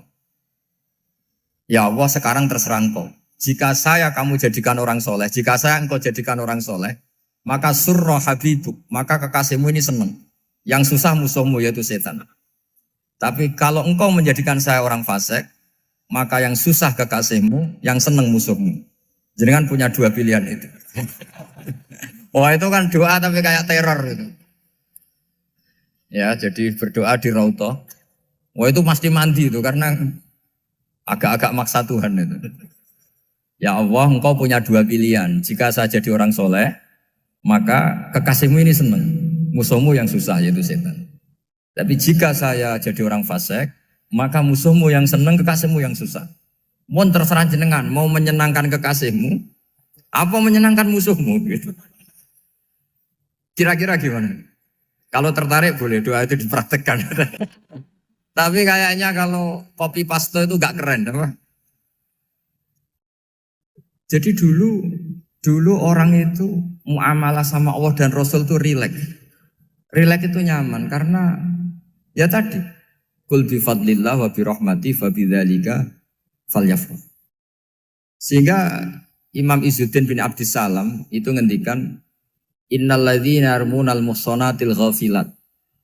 Ya Allah, sekarang terserah engkau. Jika saya kamu jadikan orang soleh, jika saya engkau jadikan orang soleh, maka surra habibuk, maka kekasihmu ini senang. Yang susah musuhmu yaitu setan. Tapi kalau engkau menjadikan saya orang fasik, maka yang susah kekasihmu, yang senang musuhmu. Jangan punya dua pilihan itu. Wah itu kan doa tapi kayak teror itu. Ya jadi berdoa di Raudhah. Wah itu pasti mandi itu karena agak-agak maksa Tuhan itu. Ya Allah, engkau punya dua pilihan. Jika saya jadi orang soleh, maka kekasihmu ini senang. Musuhmu yang susah yaitu setan. Tapi jika saya jadi orang fasik, maka musuhmu yang senang, kekasihmu yang susah. Mohon terserah jenengan, mau menyenangkan kekasihmu, apa menyenangkan musuhmu gitu. Kira-kira gimana? Kalau tertarik boleh doa itu dipraktekkan. Tapi kayaknya kalau copy paste itu gak keren, apa? Jadi dulu orang itu muamalah sama Allah dan Rasul itu rileks. Rileks itu nyaman karena ya tadi kul bi fadlillah wa bi rahmati fa bidzalika falyafrah. Sehingga Imam Izzuddin bin Abdissalam itu ngendikan innal ladzina yarmunal muhsanatil ghafilat.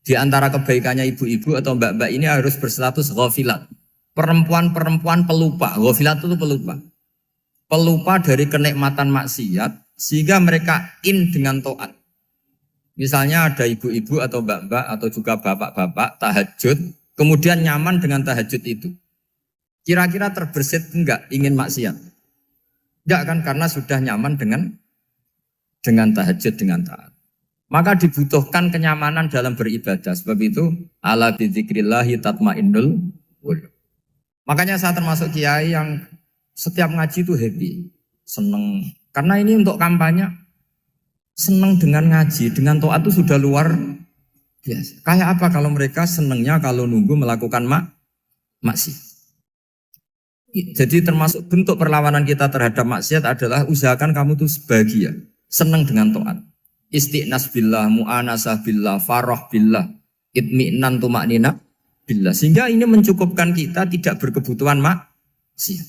Di antara kebaikannya ibu-ibu atau mbak-mbak ini harus berstatus ghafilat. Perempuan-perempuan pelupa. Ghafilat itu pelupa. Pelupa dari kenikmatan maksiat sehingga mereka in dengan taat. Misalnya ada ibu-ibu atau mbak-mbak atau juga bapak-bapak tahajud, kemudian nyaman dengan tahajud itu. Kira-kira terbersit enggak ingin maksiat? Enggak kan, karena sudah nyaman dengan tahajud, dengan taat. Maka dibutuhkan kenyamanan dalam beribadah. Sebab itu ala bidzikrillahi tatmainnul qulub. Makanya saya termasuk kiai yang setiap ngaji itu happy, seneng. Karena ini untuk kampanye, seneng dengan ngaji, dengan taat itu sudah luar biasa. Kayak apa kalau mereka senengnya kalau nunggu melakukan maksiat. Jadi termasuk bentuk perlawanan kita terhadap maksiat adalah usahakan kamu tuh bahagia, seneng dengan taat. Istiqnas billah, mu'anasah billah, farah billah, itmi'nan tumaknina billah. Sehingga ini mencukupkan kita tidak berkebutuhan maksiat.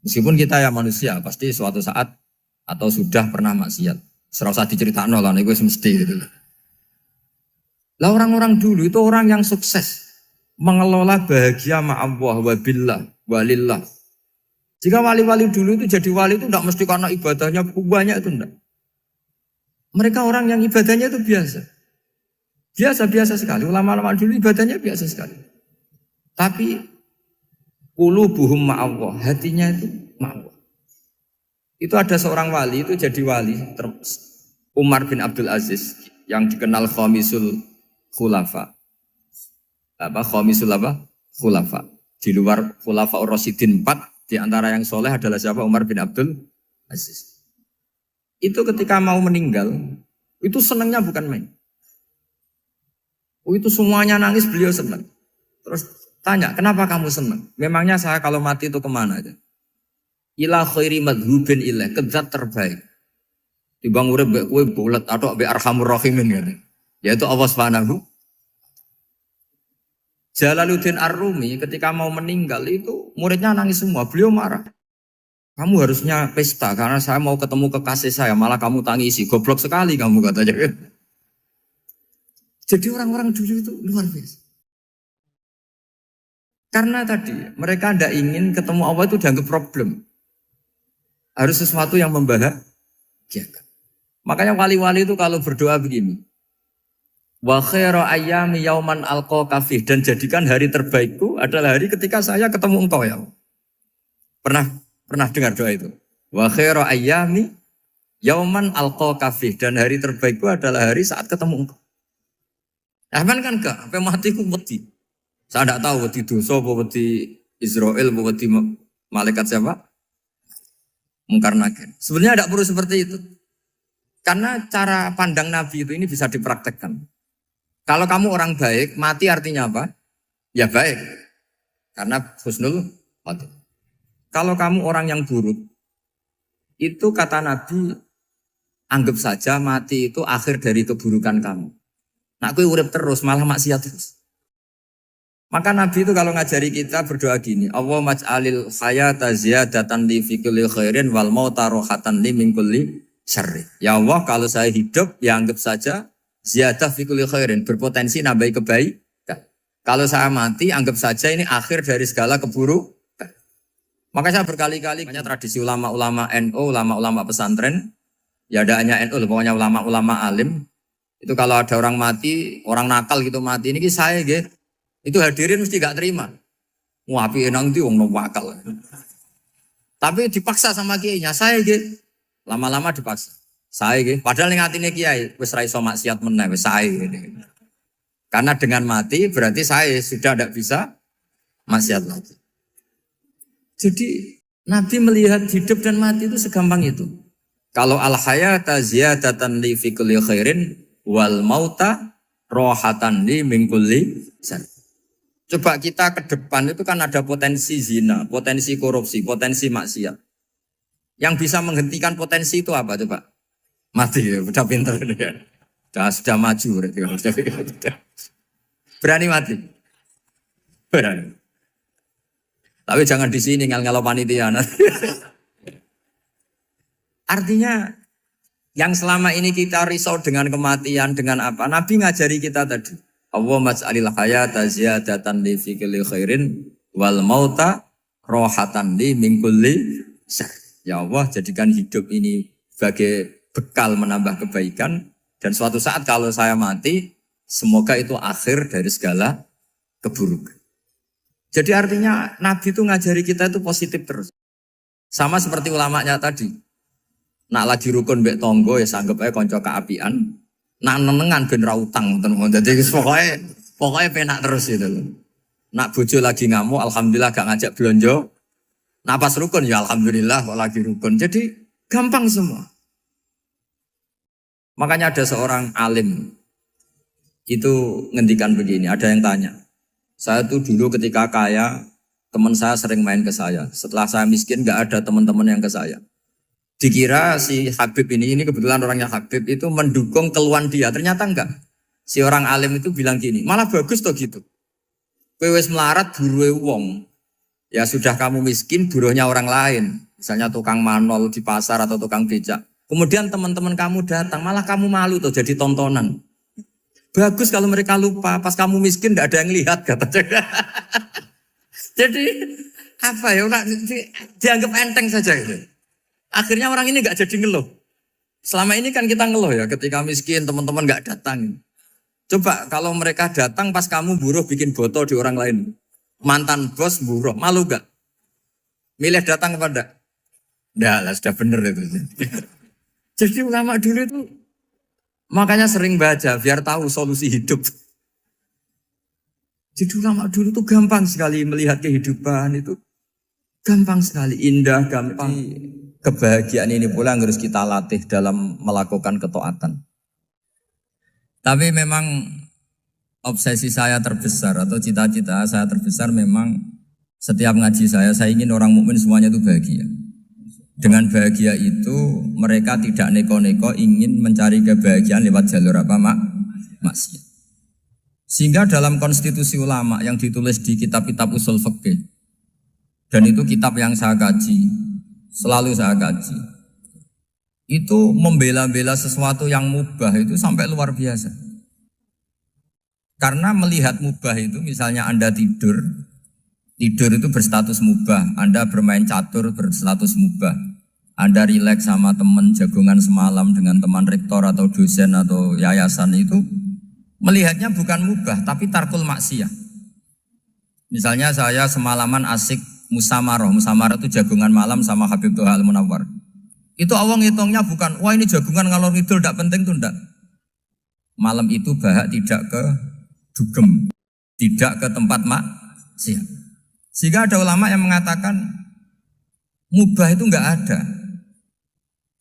Meskipun kita ya manusia, pasti suatu saat atau sudah pernah maksiat. Serasa diceritakan lah, itu mesti gitu. Lah orang-orang dulu itu orang yang sukses mengelola bahagia ma'allah wa billah walillah. Jika wali-wali dulu itu jadi wali itu tidak mesti karena ibadahnya banyak, itu enggak. Mereka orang yang ibadahnya itu biasa. Biasa-biasa sekali. Ulama-ulama dulu ibadahnya biasa sekali. Tapi qulubuhum ma'allah, hatinya itu ma'allah. Itu ada seorang wali itu jadi wali, Umar bin Abdul Aziz yang dikenal khamisul khulafa. Khamisul khulafa. Di luar khulafa Ar-Rasyidin 4, di antara yang soleh adalah siapa? Umar bin Abdul Aziz. Itu ketika mau meninggal, itu senangnya bukan main. Itu semuanya nangis, beliau senang. Terus tanya, kenapa kamu senang? Memangnya saya kalau mati itu kemana aja? Ila khairi madhubin ilah, ke zat terbaik. Dibang urip mbek kowe bulet atau mbek arhamur rahimin kan. Yaitu Allah Subhanahu. Jalaluddin Ar-Rumi ketika mau meninggal itu muridnya nangis semua, beliau marah. Kamu harusnya pesta karena saya mau ketemu kekasih saya, malah kamu tangisi. Goblok sekali kamu katanya. Jadi orang-orang dulu itu luar biasa. Karena tadi mereka tidak ingin ketemu Allah itu dianggap problem. Harus sesuatu yang membahagiakan. Makanya wali-wali itu kalau berdoa begini. Wa khairu ayyami yauman alqa fih, dan jadikan hari terbaikku adalah hari ketika saya ketemu engkau ya. Pernah dengar doa itu? Wa khairu ayyami yauman alqa fih, dan hari terbaikku adalah hari saat ketemu engkau. Aman kan enggak? Sampai mati ku wedi. Saya tidak tahu wedi dosa apa wedi Israel apa wedi malaikat siapa? Mungkar nakir. Sebenarnya tidak perlu seperti itu. Karena cara pandang Nabi itu ini bisa dipraktekkan. Kalau kamu orang baik, mati artinya apa? Ya baik. Karena husnul khotimah. Kalau kamu orang yang buruk, itu kata Nabi, anggap saja mati itu akhir dari keburukan kamu. Nah, aku urip terus, malah maksiat terus. Maka Nabi itu kalau ngajari kita berdoa gini, Allah maj'alil hayata ziyadatan li fi kulli khairin wal mauta rohatan li min kulli syarri. Ya Allah, kalau saya hidup, ya anggap saja ziyadah fi kulli khairin, berpotensi nambahi kebaikan. Kalau saya mati, anggap saja ini akhir dari segala keburukan. Maka saya berkali-kali, banyak tradisi ulama-ulama NU, ulama-ulama pesantren, ya ada hanya NU, pokoknya ulama-ulama alim. Itu kalau ada orang mati, orang nakal gitu mati, ini saya gitu. Itu hadirin mesti gak terima. Wapi enang itu orang wakal. Tapi dipaksa sama kiainya, saya gitu. Lama-lama dipaksa. Saya gitu. Padahal yang hatinya kiai, wis ra iso maksiat meneh, wis saya gitu. Karena dengan mati berarti saya sudah tidak bisa maksiat lagi. Jadi Nabi melihat hidup dan mati itu segampang itu. Kalau al-hayata ziyadatan li fi kulli khairin wal mauta rohatan li min kulli syarr. Coba kita ke depan itu kan ada potensi zina, potensi korupsi, potensi maksiat. Yang bisa menghentikan potensi itu apa coba? Mati ya, udah pinter ya. Sudah maju. Berani mati? Berani. Tapi jangan di sini ngel-ngelo panitia. Artinya yang selama ini kita risau dengan kematian, dengan apa? Nabi ngajari kita tadi. Allah maj'alil hayata ziyadatan li fi kulli khairin wal mauta rohatan li min kulli syarr. Ya Allah, jadikan hidup ini sebagai bekal menambah kebaikan, Dan suatu saat kalau saya mati, semoga itu akhir dari segala keburukan. Jadi artinya Nabi itu ngajari kita itu positif terus. Sama seperti ulamanya tadi. Nak lagi rukun mbek tonggo ya sanggep ae kanca keapian. Nak nenengan ben ra utang ngoten. Dadi pokoknya penak terus itu loh. Nak bojo lagi ngamuk alhamdulillah gak ngajak belanja. Nak pas rukun ya alhamdulillah kok lagi rukun. Jadi gampang semua. Makanya ada seorang alim itu ngendikan begini, ada yang tanya. Saya tuh dulu ketika kaya, teman saya sering main ke saya. Setelah saya miskin gak ada teman-teman yang ke saya. Dikira si Habib ini kebetulan orangnya Habib itu mendukung keluhan dia. Ternyata enggak. Si orang alim itu bilang gini, malah bagus toh gitu. Kowe wis melarat buruhe wong. Ya sudah kamu miskin buruhnya orang lain. Misalnya tukang manol di pasar atau tukang becak. Kemudian teman-teman kamu datang, malah kamu malu tuh jadi tontonan. Bagus kalau mereka lupa, pas kamu miskin tidak ada yang lihat katanya. Jadi apa ya, dianggap enteng saja gitu. Akhirnya orang ini nggak jadi ngeluh. Selama ini kan kita ngeluh ya, ketika miskin teman-teman nggak datang. Coba kalau mereka datang pas kamu buruh bikin botol di orang lain, mantan bos buruh, malu gak? Milih datang kepada? Nggak lah, sudah bener itu. Jadi ulama dulu itu makanya sering baca biar tahu solusi hidup. Jadi ulama dulu tuh gampang sekali melihat kehidupan itu. Gampang sekali, indah, gampang. Kebahagiaan ini pula yang harus kita latih dalam melakukan ketaatan. Tapi memang obsesi saya terbesar atau cita-cita saya terbesar memang setiap ngaji saya ingin orang mukmin semuanya itu bahagia. Dengan bahagia itu mereka tidak neko-neko ingin mencari kebahagiaan lewat jalur apa maksiat. Sehingga dalam konstitusi ulama yang ditulis di kitab-kitab usul fikih, dan itu kitab yang saya kaji, selalu saya kaji, itu membela-bela sesuatu yang mubah itu sampai luar biasa. Karena melihat mubah itu, misalnya Anda tidur itu berstatus mubah. Anda bermain catur berstatus mubah. Anda rileks sama teman jagongan semalam dengan teman rektor atau dosen atau yayasan itu, melihatnya bukan mubah tapi tarkul maksiyah. Misalnya saya semalaman asik musamarah itu jagongan malam sama Habib Toha Al-Munawwar. Itu awang hitungnya bukan, wah ini jagongan ngalor ngidul tidak penting tuh enggak. Malam itu bahak tidak ke dugem, tidak ke tempat maksiat. Sehingga ada ulama yang mengatakan mubah itu enggak ada.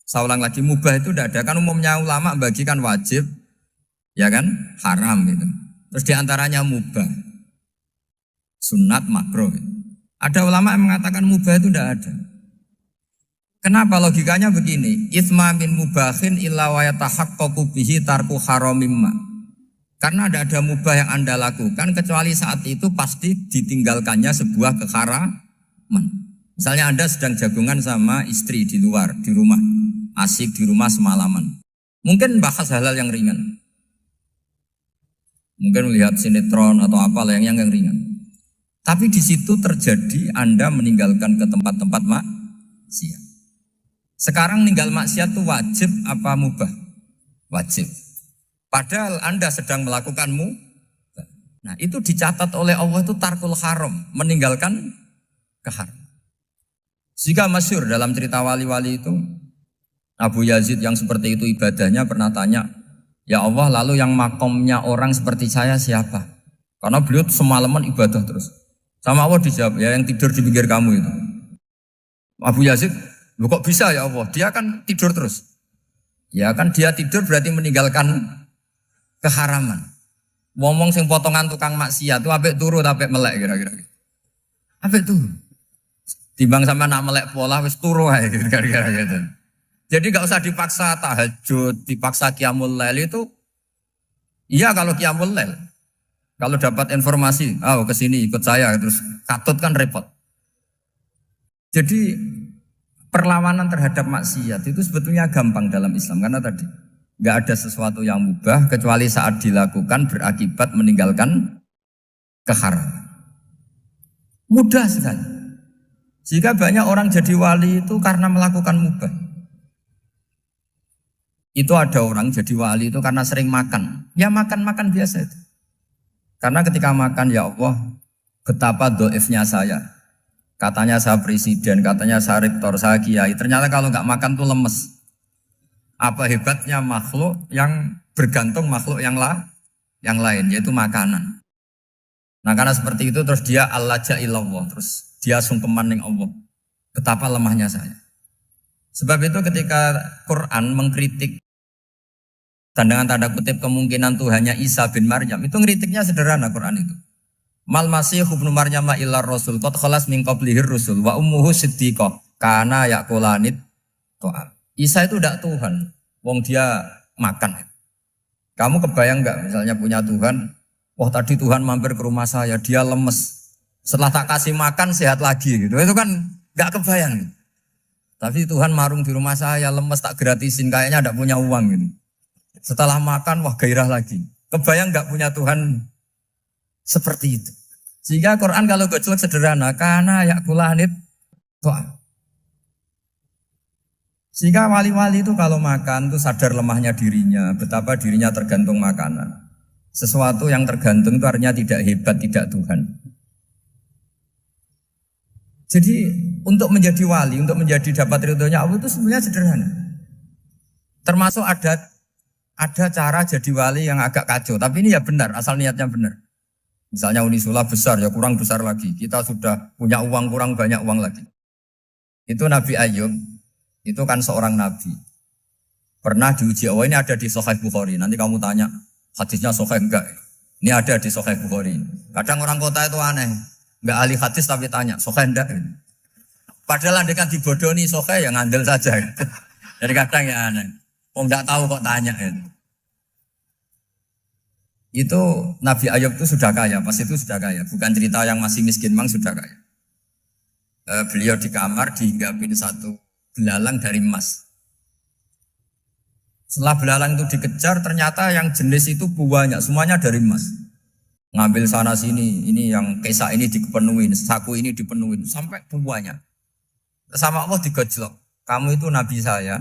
Saya ulang lagi, mubah itu enggak ada. Kan umumnya ulama bagikan wajib, ya kan, haram gitu. Terus diantaranya mubah, sunat, makruh. Ada ulama yang mengatakan mubah itu enggak ada. Kenapa? Logikanya begini, itsma min mubahin illa wa yatahaqqaqu bihi tarku haramimma. Karena ada mubah yang Anda lakukan kecuali saat itu pasti ditinggalkannya sebuah keharaman. Misalnya Anda sedang jagungan sama istri di luar, di rumah, asik di rumah semalaman. Mungkin bahas hal-hal yang ringan. Mungkin melihat sinetron atau apa yang ringan. Tapi di situ terjadi Anda meninggalkan ke tempat-tempat maksiat. Sekarang ninggal maksiat itu wajib apa mubah? Wajib. Padahal Anda sedang melakukan mubah. Nah itu dicatat oleh Allah itu tarkul haram, meninggalkan keharam. Jika masyhur dalam cerita wali-wali itu, Abu Yazid yang seperti itu ibadahnya pernah tanya, ya Allah lalu yang makomnya orang seperti saya siapa? Karena beliau semalaman ibadah terus. Sama Allah dijawab, ya yang tidur di pinggir kamu itu. Abu Yazid, loh kok bisa ya Allah? Dia kan tidur terus. Ya kan dia tidur berarti meninggalkan keharaman. Ngomong sing potongan tukang maksiat itu apik turu apik melek kira-kira. Apik turu. Timbang sama nak melek pola wis turu ae kira-kira gitu. Jadi enggak usah dipaksa tahajud, dipaksa qiyamul lail itu. Iya kalau qiyamul lail. Kalau dapat informasi, ke sini ikut saya terus katut kan repot. Jadi perlawanan terhadap maksiat itu sebetulnya gampang dalam Islam karena tadi nggak ada sesuatu yang mubah kecuali saat dilakukan berakibat meninggalkan keharaman. Mudah sekali. Jika banyak orang jadi wali itu karena melakukan mubah. Itu ada orang jadi wali itu karena sering makan. Ya makan-makan biasa itu. Karena ketika makan, ya Allah, betapa doifnya saya. Katanya saya presiden, katanya saya rektor, saya kiai. Ternyata kalau nggak makan tuh lemes. Apa hebatnya makhluk yang bergantung makhluk yang lain, yaitu makanan. Nah karena seperti itu terus dia al-laja ilallah, terus dia sungkeman ning Allah. Betapa lemahnya saya. Sebab itu ketika Quran mengkritik dan dengan tanda kutip kemungkinan Tuhannya Isa bin Maryam, itu ngeritiknya sederhana Quran itu. Mal masih ibnu Maryam illa rasul qad khalas min qablihir rusul wa ummuhu siddiqah kana yaqulanit ta'am. Isa itu tidak Tuhan, wong dia makan. Kamu kebayang nggak misalnya punya Tuhan, wah tadi Tuhan mampir ke rumah saya, dia lemes. Setelah tak kasih makan sehat lagi gitu. Itu kan nggak kebayang. Tapi Tuhan marung di rumah saya, lemes tak gratisin, kayaknya tidak punya uang gitu. Setelah makan, wah gairah lagi. Kebayang nggak punya Tuhan seperti itu. Sehingga Quran kalau gojlok sederhana, karena yakulanit ta'am. Sehingga wali-wali itu kalau makan itu sadar lemahnya dirinya, betapa dirinya tergantung makanan. Sesuatu yang tergantung itu artinya tidak hebat, tidak Tuhan. Jadi untuk menjadi wali, untuk menjadi dapat ridhonya Allah itu sebenarnya sederhana. Termasuk ada cara jadi wali yang agak kacau, tapi ini ya benar, asal niatnya benar. Misalnya Unisula besar, ya kurang besar lagi. Kita sudah punya uang, kurang banyak uang lagi. Itu Nabi Ayub. Itu kan seorang nabi. Pernah diuji, oh ini ada di Sahih Bukhari. Nanti kamu tanya, hadisnya Sahih enggak? Ini ada di Sahih Bukhari. Kadang orang kota itu aneh. Enggak ahli hadis tapi tanya, Sahih enggak? Padahal andekan dibodohi Sahih ya ngandel saja. Jadi kadang ya aneh. Oh enggak tahu kok tanya. Itu Nabi Ayub itu sudah kaya, pas itu sudah kaya. Bukan cerita yang masih miskin, memang sudah kaya. Beliau di kamar dihinggapin satu belalang dari emas. Setelah belalang itu dikejar, ternyata yang jenis itu banyak, semuanya dari emas. Ngambil sana sini, ini yang kesak ini dipenuhin, saku ini dipenuhin, sampai banyak. Sama Allah digojlok. Kamu itu nabi saya.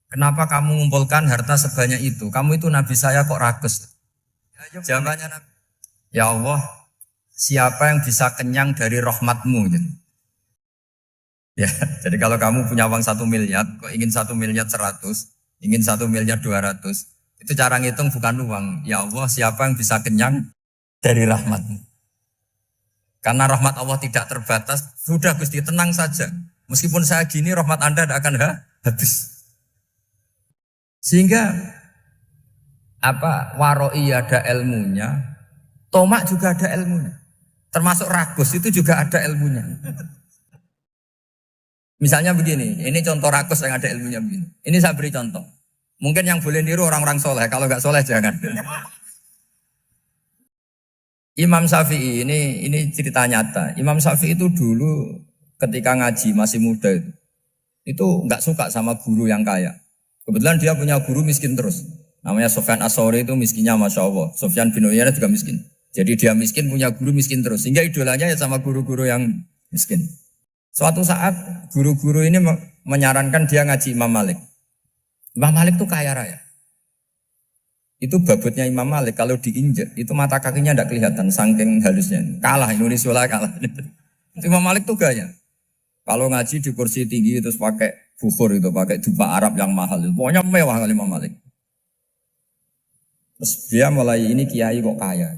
Kenapa kamu mengumpulkan harta sebanyak itu? Kamu itu nabi saya kok rakus? Jawabannya Nabi, ya Allah, siapa yang bisa kenyang dari rahmatmu? Ya, jadi kalau kamu punya uang 1 miliar, kok ingin 1 miliar 100, ingin 1 miliar 200, itu cara ngitung bukan uang. Ya Allah, siapa yang bisa kenyang dari rahmatmu? Karena rahmat Allah tidak terbatas, sudah Gusti tenang saja. Meskipun saya gini, rahmat Anda tidak akan habis. Sehingga waroi ada ilmunya, tomak juga ada ilmunya. Termasuk ragus itu juga ada ilmunya. Misalnya begini, ini contoh rakus yang ada ilmunya begini. Ini saya beri contoh. Mungkin yang boleh niru orang-orang soleh, kalau nggak soleh jangan. Imam Syafi'i ini cerita nyata. Imam Syafi'i itu dulu ketika ngaji masih muda itu nggak suka sama guru yang kaya. Kebetulan dia punya guru miskin terus. Namanya Sufyan As-Tsauri itu miskinnya Masya Allah. Sufyan bin Uyainah juga miskin. Jadi dia miskin punya guru miskin terus. Sehingga idolanya ya sama guru-guru yang miskin. Suatu saat guru-guru ini menyarankan dia ngaji Imam Malik. Imam Malik itu kaya raya. Itu babutnya Imam Malik kalau diinjak itu mata kakinya tidak kelihatan saking halusnya. Kalah Indonesia lah kalah. Imam Malik tuh gaya. Kalau ngaji di kursi tinggi terus pakai bukhur itu, pakai dupa Arab yang mahal itu. Pokoknya mewah kali Imam Malik. Terus dia mulai ini kiai kok kaya.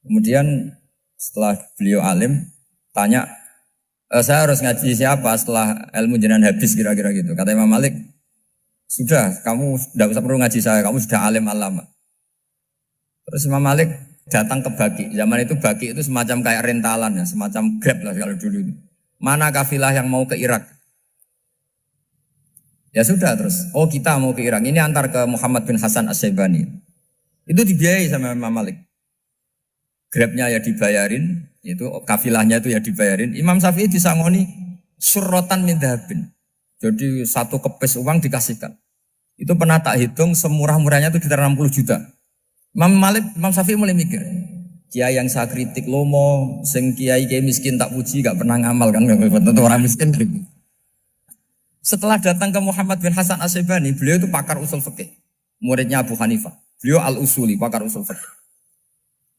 Kemudian setelah beliau alim tanya, saya harus ngaji siapa setelah ilmu jenengan habis kira-kira gitu. Kata Imam Malik, sudah kamu tidak usah perlu ngaji saya, kamu sudah alim alama. Terus Imam Malik datang ke Baki. Zaman itu Baki itu semacam kayak rentalan ya, semacam Grab lah kalau dulu. Mana kafilah yang mau ke Irak? Ya sudah terus, oh kita mau ke Irak. Ini antar ke Muhammad bin Hasan As-Syaibani. Itu dibiayai sama Imam Malik. Grabnya ya dibayarin, itu kafilahnya itu ya dibayarin. Imam Syafi'i disangoni surrotan min dhahabin. Jadi satu kepes uang dikasihkan. Itu pernah tak hitung semurah-murahnya itu sekitar 60 juta. Imam Syafi'i mulai mikir, kiai yang saya kritik lomo, sing kiai miskin tak puji gak pernah ngamal kan, tentu orang miskin. Setelah datang ke Muhammad bin Hasan Asy'ibani, beliau itu pakar usul fikih. Muridnya Abu Hanifah. Beliau al-usuli, pakar usul fikih.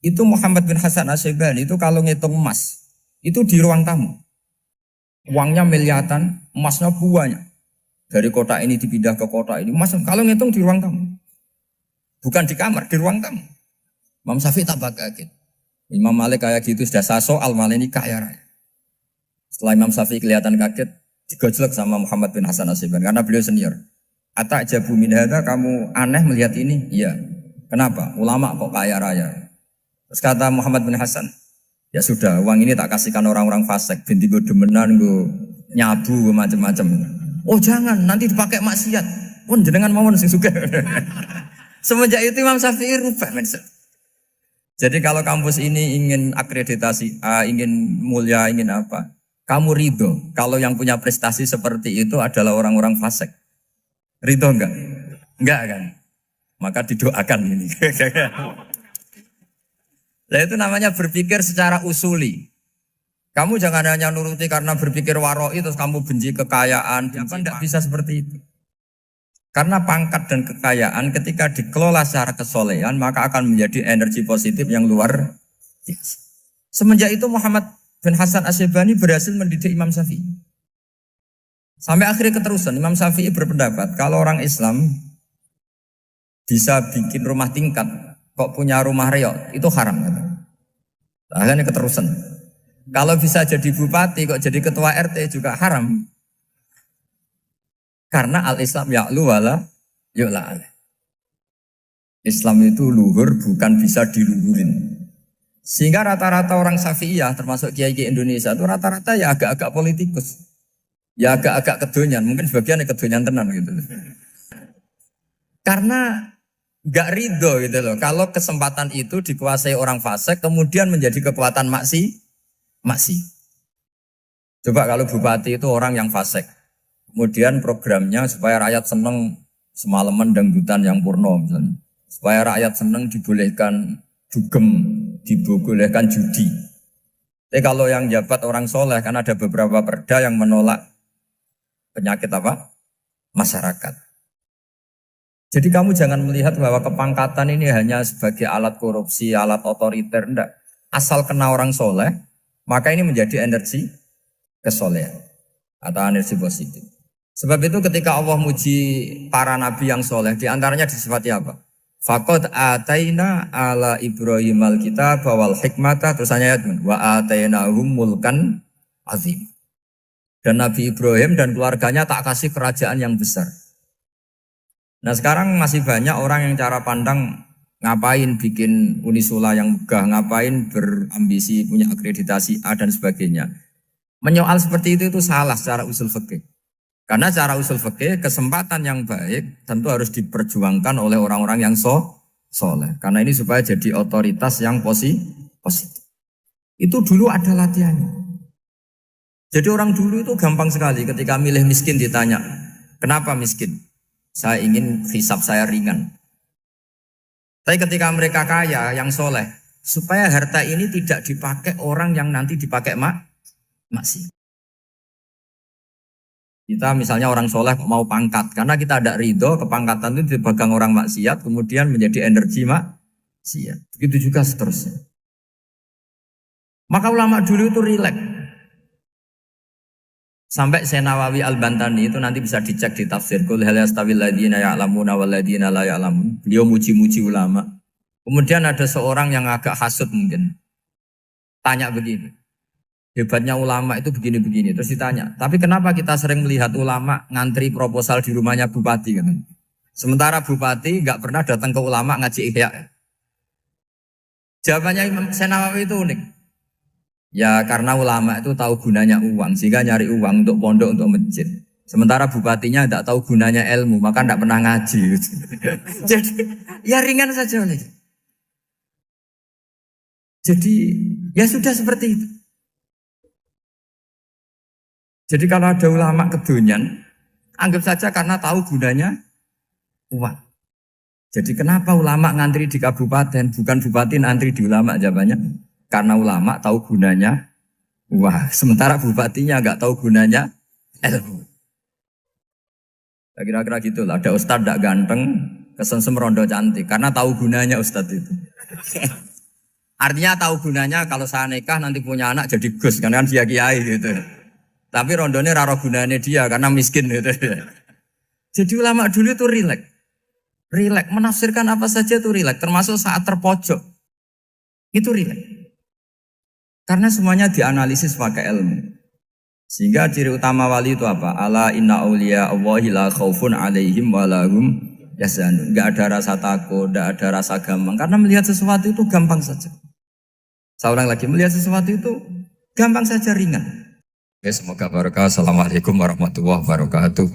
Itu Muhammad bin Hasan Asy'ibani itu kalau ngitung emas, itu di ruang tamu. Uangnya miliaran, emasnya banyak. Dari kota ini dipindah ke kota ini. Emas kalau ngitung di ruang tamu. Bukan di kamar, di ruang tamu. Imam Syafi'i tambah kaget. Imam Malik kayak gitu sudah saya soal, malah ini kaya raya. Setelah Imam Syafi'i kelihatan kaget, digojlok sama Muhammad bin Hasan Asy'ibani karena beliau senior. Ata'jabu min hadza, kamu aneh melihat ini? Iya. Kenapa? Ulama kok kaya raya. Terus kata Muhammad bin Hasan, ya sudah, uang ini tak kasihkan orang-orang fasik, binti gue demenan, gue nyabu, gue macam-macam. Oh jangan, nanti dipakai maksiat. Pun jenengan mawon sing sugih. Semenjak itu Imam Syafi'i rubah mindset. Jadi kalau kampus ini ingin akreditasi A, ingin mulia, ingin apa? Kamu ridho kalau yang punya prestasi seperti itu adalah orang-orang fasik. Ridho enggak? Enggak kan? Maka didoakan ini. Nah itu namanya berpikir secara usuli. Kamu jangan hanya nuruti karena berpikir waroi terus kamu benci kekayaan. Tidak bisa seperti itu. Karena pangkat dan kekayaan ketika dikelola secara kesolehan maka akan menjadi energi positif yang luar biasa. Semenjak itu Muhammad bin Hasan Asy'ibani berhasil mendidik Imam Syafi'i. Sampai akhirnya keterusan Imam Syafi'i berpendapat kalau orang Islam bisa bikin rumah tingkat kok punya rumah reok itu haram. Akhirnya keterusan. Kalau bisa jadi bupati kok jadi ketua RT juga haram. Karena al-Islam ya'lu wala yu'la alaih. Islam itu luhur bukan bisa diluhurin. Sehingga rata-rata orang Syafi'iyah termasuk kiai-kiai Indonesia itu rata-rata ya agak-agak politikus. Ya agak-agak kedonyan, mungkin sebagian kedonyan tenan gitu. Karena gak ridho gitu loh. Kalau kesempatan itu dikuasai orang fasik kemudian menjadi kekuatan maksi. Coba kalau bupati itu orang yang fasik. Kemudian programnya supaya rakyat seneng semalaman dangdutan yang purno misalnya. Supaya rakyat seneng dibolehkan dugem, dibolehkan judi. Tapi kalau yang jabat orang soleh kan ada beberapa perda yang menolak penyakit apa? Masyarakat. Jadi kamu jangan melihat bahwa kepangkatan ini hanya sebagai alat korupsi, alat otoriter. Enggak. Asal kena orang soleh, maka ini menjadi energi kesolehan atau energi positif. Sebab itu ketika Allah muji para nabi yang soleh, diantaranya disifati apa? Faqad ataina ala Ibrahim al-kitab wal hikmata, terusannya wa atainahum mulkan azim. Dan Nabi Ibrahim dan keluarganya tak kasih kerajaan yang besar. Nah sekarang masih banyak orang yang cara pandang ngapain bikin unisula yang megah, ngapain berambisi punya akreditasi A dan sebagainya. Menyoal seperti itu salah secara usul fikih. Karena secara usul fikih kesempatan yang baik tentu harus diperjuangkan oleh orang-orang yang soleh. Karena ini supaya jadi otoritas yang positif. Itu dulu ada latihannya. Jadi orang dulu itu gampang sekali ketika milih miskin ditanya, kenapa miskin? Saya ingin hisab saya ringan. Tapi ketika mereka kaya, yang soleh, supaya harta ini tidak dipakai orang yang nanti dipakai maksiat. Kita misalnya orang soleh mau pangkat, karena kita ada ridho, kepangkatan itu dipegang orang maksiat, kemudian menjadi energi maksiat. Begitu juga seterusnya. Maka ulama dulu itu rileks. Sampai Senawawi Al-Bantani itu nanti bisa dicek di tafsir. Qul hal yastawil ladzina ya'lamuna wal ladzina la ya'lamun. Beliau muji-muji ulama. Kemudian ada seorang yang agak hasut mungkin. Tanya begini. Hebatnya ulama itu begini-begini. Terus ditanya, tapi kenapa kita sering melihat ulama ngantri proposal di rumahnya bupati? Kan? Sementara bupati nggak pernah datang ke ulama ngaji ihya. Jawabannya Imam Senawawi itu unik. Ya karena ulama itu tahu gunanya uang, sehingga nyari uang untuk pondok, untuk masjid. Sementara bupatinya tidak tahu gunanya ilmu, maka tidak pernah ngaji. Jadi ya ringan saja. Jadi ya sudah seperti itu. Jadi kalau ada ulama kedonyan, anggap saja karena tahu gunanya uang. Jadi kenapa ulama ngantri di kabupaten, bukan bupati ngantri di ulama? Jawabannya, karena ulama tahu gunanya uang. Sementara bupatinya nggak tahu gunanya ilmu. Kira-kira gitu lah. Ada ustadz tidak ganteng, kesensem rondo cantik. Karena tahu gunanya ustadz itu. Artinya tahu gunanya kalau saya nikah nanti punya anak jadi gus. Karena kan dia kiai gitu. Tapi rondonya raro gunanya dia karena miskin gitu. Jadi ulama dulu itu rileks. Rileks. Menafsirkan apa saja itu rileks. Termasuk saat terpojok. Itu rileks. Karena semuanya dianalisis pakai ilmu. Sehingga ciri utama wali itu apa? Ala inna awliya Allahi la khawfun alaihim walahum yahzanun. Enggak ada rasa takut, enggak ada rasa gampang. Karena melihat sesuatu itu gampang saja. Saya ulang lagi, melihat sesuatu itu gampang saja, ringan. Oke, semoga barokah. Assalamualaikum warahmatullahi wabarakatuh.